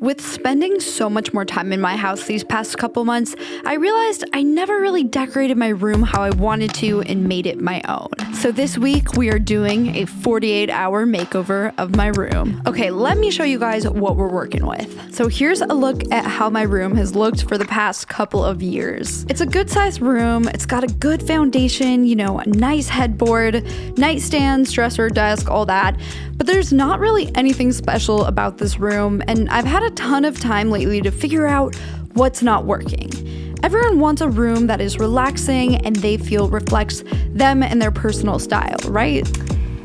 With spending so much more time in my house these past couple months, I realized I never really decorated my room how I wanted to and made it my own. So this week we are doing a 48-hour makeover of my room. Okay, let me show you guys what we're working with. So here's a look at how my room has looked for the past couple of years. It's a good sized room, it's got a good foundation, you know, a nice headboard, nightstands, dresser, desk, all that. But there's not really anything special about this room, and I've had a ton of time lately to figure out what's not working. Everyone wants a room that is relaxing and they feel reflects them and their personal style, right?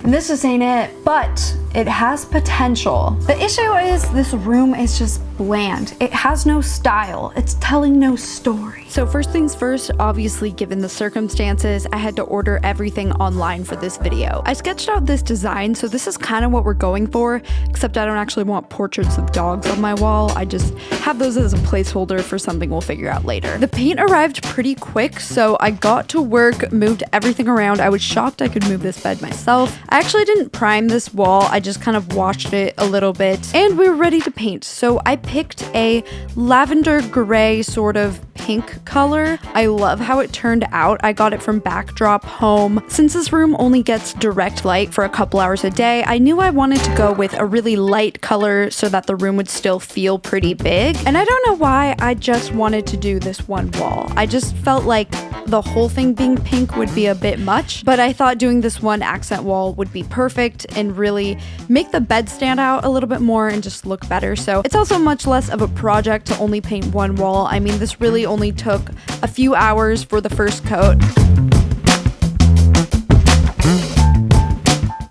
And this just ain't it, but it has potential. The issue is this room is just bland. It has no style. It's telling no story. So first things first, obviously given the circumstances, I had to order everything online for this video. I sketched out this design, so this is kind of what we're going for, except I don't actually want portraits of dogs on my wall. I just have those as a placeholder for something we'll figure out later. The paint arrived pretty quick, so I got to work, moved everything around. I was shocked I could move this bed myself. I actually didn't prime this wall. I just kind of washed it a little bit and we were ready to paint. So I picked a lavender gray sort of pink color. I love how it turned out. I got it from Backdrop Home. Since this room only gets direct light for a couple hours a day, I knew I wanted to go with a really light color so that the room would still feel pretty big. And I don't know why I just wanted to do this one wall. I just felt like the whole thing being pink would be a bit much, but I thought doing this one accent wall would be perfect and really make the bed stand out a little bit more and just look better. So it's also much less of a project to only paint one wall. I mean, this really only took a few hours for the first coat.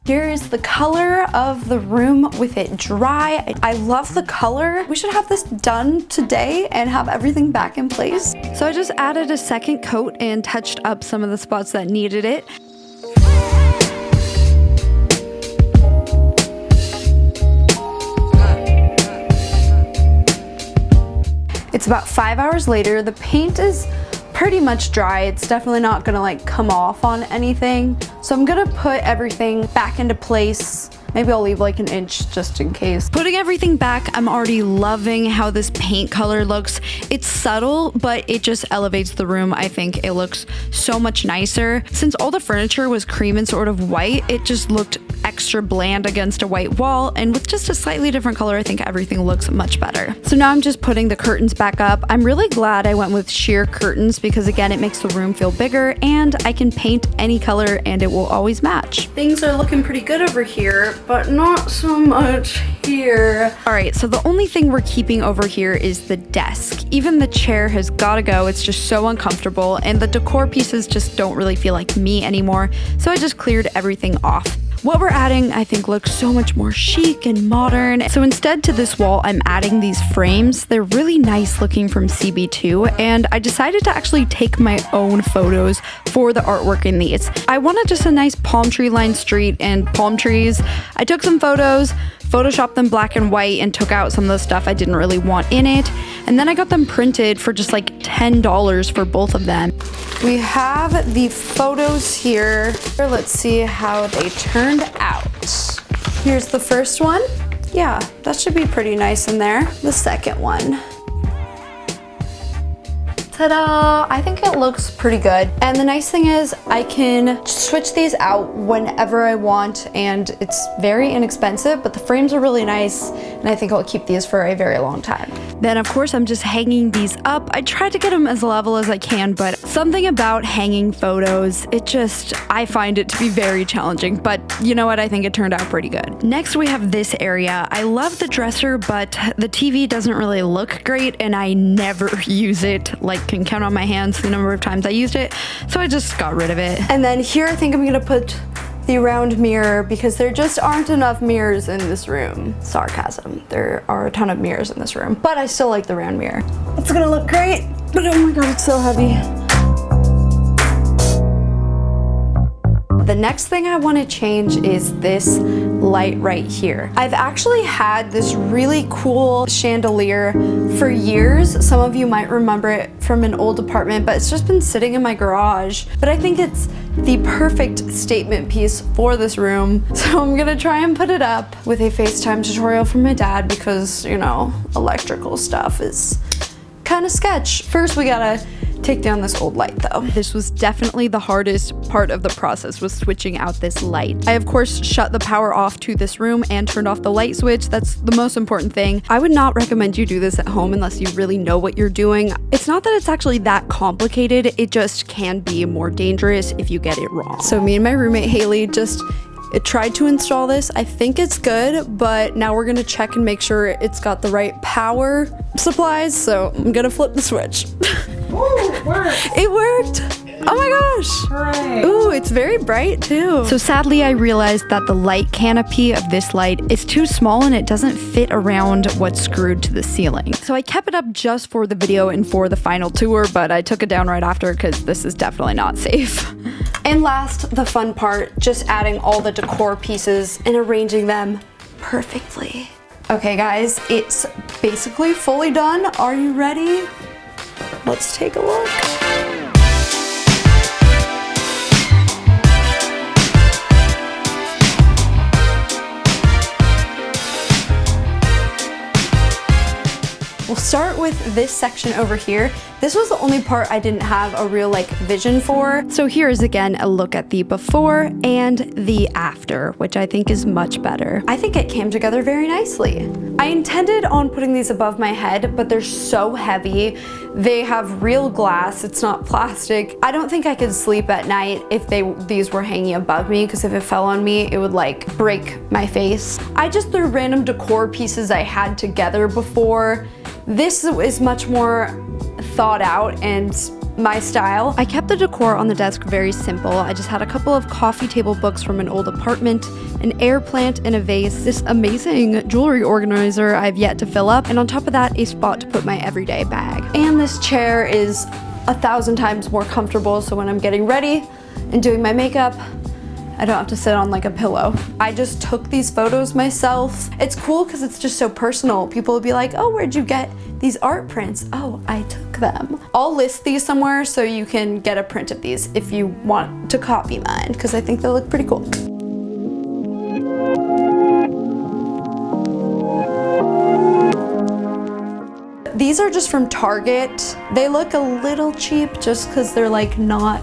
Here's the color of the room with it dry. I love the color. We should have this done today and have everything back in place. So I just added a second coat and touched up some of the spots that needed it. It's about 5 hours later. The paint is pretty much dry. It's definitely not gonna like come off on anything. So I'm gonna put everything back into place. Maybe I'll leave like an inch just in case. Putting everything back, I'm already loving how this paint color looks. It's subtle, but it just elevates the room. I think it looks so much nicer. Since all the furniture was cream and sort of white, it just looked extra bland against a white wall, and with just a slightly different color, I think everything looks much better. So now I'm just putting the curtains back up. I'm really glad I went with sheer curtains because again, it makes the room feel bigger and I can paint any color and it will always match. Things are looking pretty good over here, but not so much here. All right, so the only thing we're keeping over here is the desk. Even the chair has gotta go. It's just so uncomfortable and the decor pieces just don't really feel like me anymore. So I just cleared everything off. What we're adding, I think, looks so much more chic and modern. So instead to this wall, I'm adding these frames. They're really nice looking from CB2, and I decided to actually take my own photos for the artwork in these. I wanted just a nice palm tree lined street and palm trees. I took some photos, photoshopped them black and white, and took out some of the stuff I didn't really want in it. And then I got them printed for just like $10 for both of them. We have the photos here. Let's see how they turned out. Here's the first one. Yeah, that should be pretty nice in there. The second one. Ta-da! I think it looks pretty good. And the nice thing is I can switch these out whenever I want, and it's very inexpensive, but the frames are really nice and I think I'll keep these for a very long time. Then of course I'm just hanging these up. I try to get them as level as I can, but something about hanging photos, I find it to be very challenging, but you know what? I think it turned out pretty good. Next we have this area. I love the dresser, but the TV doesn't really look great and I never use it. Like, can count on my hands the number of times I used it, so I just got rid of it. And then here I think I'm gonna put the round mirror because there just aren't enough mirrors in this room. Sarcasm. There are a ton of mirrors in this room, but I still like the round mirror. It's gonna look great, but oh my god, it's so heavy. The next thing I want to change is this light right here. I've actually had this really cool chandelier for years. Some of you might remember it from an old apartment, but it's just been sitting in my garage. But I think it's the perfect statement piece for this room. So I'm gonna try and put it up with a FaceTime tutorial from my dad because, you know, electrical stuff is kind of sketch. First, we gotta take down this old light though. This was definitely the hardest part of the process, was switching out this light. I of course shut the power off to this room and turned off the light switch. That's the most important thing. I would not recommend you do this at home unless you really know what you're doing. It's not that it's actually that complicated, it just can be more dangerous if you get it wrong. So me and my roommate Haley just tried to install this. I think it's good, but now we're gonna check and make sure it's got the right power supplies. So I'm gonna flip the switch. Ooh, it worked. It worked. Oh my gosh. Hooray. Ooh, it's very bright too. So sadly, I realized that the light canopy of this light is too small and it doesn't fit around what's screwed to the ceiling. So I kept it up just for the video and for the final tour, but I took it down right after because this is definitely not safe. And last, the fun part, just adding all the decor pieces and arranging them perfectly. Okay guys, it's basically fully done. Are you ready? Let's take a look. We'll start with this section over here. This was the only part I didn't have a real vision for. So here is again a look at the before and the after, which I think is much better. I think it came together very nicely. I intended on putting these above my head, but they're so heavy. They have real glass, it's not plastic. I don't think I could sleep at night if these were hanging above me, because if it fell on me, it would break my face. I just threw random decor pieces I had together before. This is much more thought out and my style. I kept the decor on the desk very simple. I just had a couple of coffee table books from an old apartment, an air plant in a vase, this amazing jewelry organizer I've yet to fill up, and on top of that, a spot to put my everyday bag. And this chair is 1,000 times more comfortable, so when I'm getting ready and doing my makeup, I don't have to sit on a pillow. I just took these photos myself. It's cool because it's just so personal. People will be like, oh, where'd you get these art prints? Oh, I took them. I'll list these somewhere so you can get a print of these if you want to copy mine, because I think they look pretty cool. These are just from Target. They look a little cheap just because they're not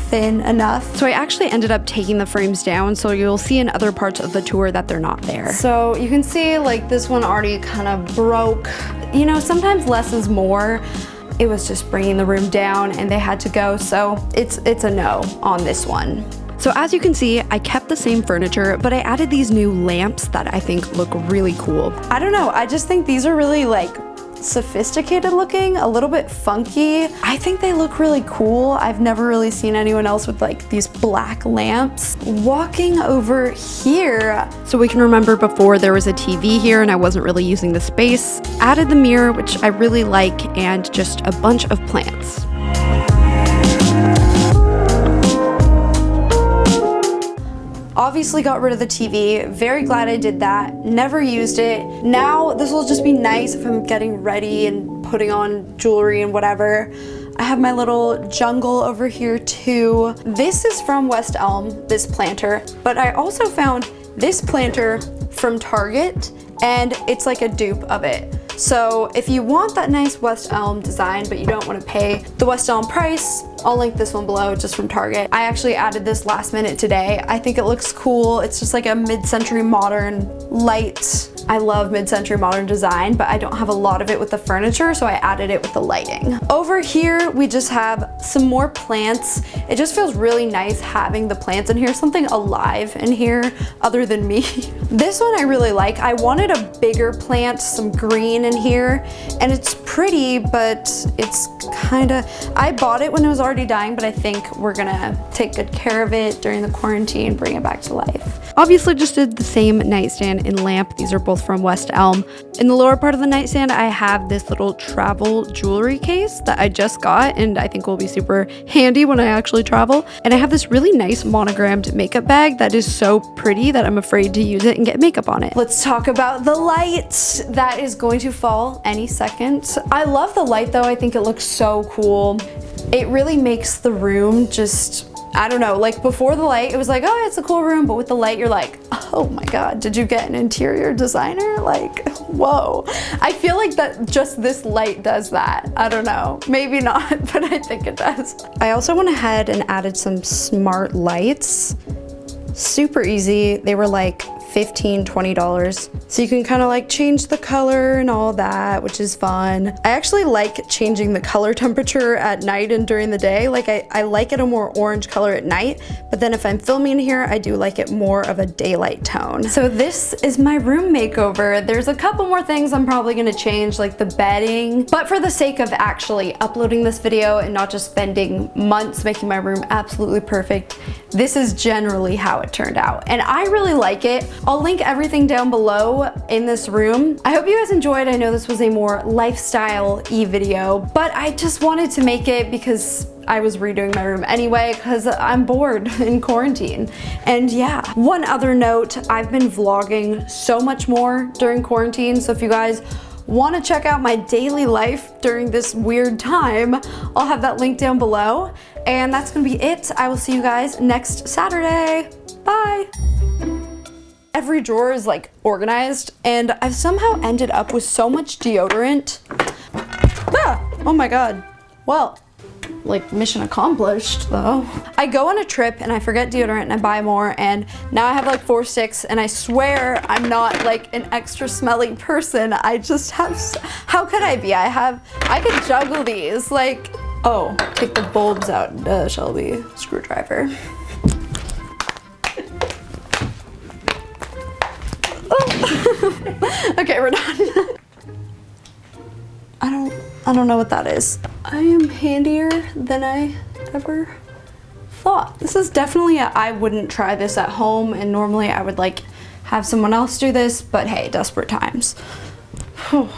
thin enough. So I actually ended up taking the frames down, so you'll see in other parts of the tour that they're not there. So you can see this one already kind of broke. You know, sometimes less is more. It was just bringing the room down and they had to go, so it's a no on this one. So as you can see, I kept the same furniture, but I added these new lamps that I think look really cool. I don't know, I just think these are really sophisticated looking, a little bit funky. I think they look really cool. I've never really seen anyone else with these black lamps. Walking over here, so we can remember before there was a TV here and I wasn't really using the space. Added the mirror, which I really like, and just a bunch of plants. Obviously got rid of the TV, very glad I did that, never used it. Now this will just be nice if I'm getting ready and putting on jewelry and whatever. I have my little jungle over here too. This is from West Elm, this planter, but I also found this planter from Target and it's a dupe of it. So if you want that nice West Elm design, but you don't want to pay the West Elm price, I'll link this one below, just from Target. I actually added this last minute today. I think it looks cool. It's just a mid-century modern light. I love mid-century modern design, but I don't have a lot of it with the furniture, so I added it with the lighting. Over here, we just have some more plants. It just feels really nice having the plants in here, something alive in here other than me. This one I really like. I wanted a bigger plant, some green in here, and it's pretty, but it's I bought it when it was already dying, but I think we're gonna take good care of it during the quarantine, bring it back to life. Obviously just did the same nightstand and lamp. These are both both from West Elm. In the lower part of the nightstand, I have this little travel jewelry case that I just got and I think will be super handy when I actually travel. And I have this really nice monogrammed makeup bag that is so pretty that I'm afraid to use it and get makeup on it. Let's talk about the light that is going to fall any second. I love the light though. I think it looks so cool. It really makes the room just, I don't know, like before the light, it was like, oh, it's a cool room. But with the light, you're like, oh my God, did you get an interior designer? Like, whoa. I feel like that just this light does that. I don't know, maybe not, but I think it does. I also went ahead and added some smart lights. Super easy. They were like $15, $20. So you can kind of like change the color and all that, which is fun. I actually like changing the color temperature at night and during the day. Like I like it a more orange color at night, but then if I'm filming here, I do like it more of a daylight tone. So this is my room makeover. There's a couple more things I'm probably gonna change, like the bedding, but for the sake of actually uploading this video and not just spending months making my room absolutely perfect, this is generally how it turned out. And I really like it. I'll link everything down below in this room. I hope you guys enjoyed. I know this was a more lifestyle-y video, but I just wanted to make it because I was redoing my room anyway because I'm bored in quarantine. And yeah, one other note, I've been vlogging so much more during quarantine, so if you guys want to check out my daily life during this weird time, I'll have that link down below. And that's gonna be it. I will see you guys next Saturday. Bye. Every drawer is like organized and I've somehow ended up with so much deodorant. Ah, oh my God. Well, like mission accomplished though. I go on a trip and I forget deodorant and I buy more and now I have like 4 sticks and I swear I'm not like an extra smelly person. I just have, how could I be? I could juggle these like, oh, take the bulbs out, Shelby, screwdriver. Okay, we're done. I don't know what that is. I am handier than I ever thought. This is definitely I wouldn't try this at home and normally I would like have someone else do this, but hey, desperate times. Whew.